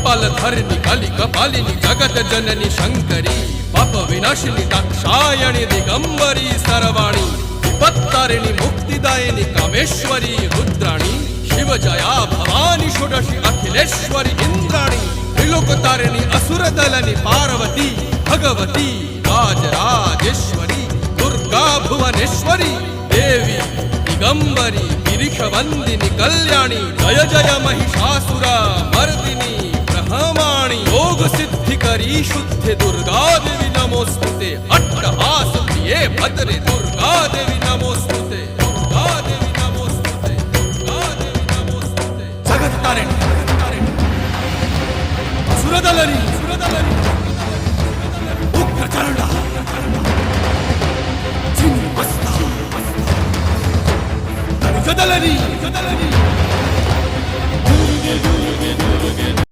कपालधारिणी काली कपालिनी जगत जननी शंकरी पाप विनाशिनी दाक्षायणी दिगंबरी सर्वाणी विपत्तारिणी मुक्तिदायिनी कामेश्वरी रुद्राणी शिवजया भवानी षोडशी अखिलेश्वरी इंद्राणी त्रिलोकतारिणी असुरदलनी पार्वती भगवती राजराजेश्वरी दुर्गा भुवनेश्वरी देवी दिगंबरी गिरीशवंदिनी कल्याणी जय जय महिषासुर मर्दिनी ब्रह्माणी योग सिद्धिकरी शुद्धे दुर्गा देवी नमोस्तुते अट्टहास प्रिये भद्रे दुर्गा देवी नमोस्तुते दुर्गा देवी नमोस्तुते दुर्गा देवी नमोस्तुते जगत्तारिणी सुरदलनी उग्रचंडा चिन्मस्ता गदलनी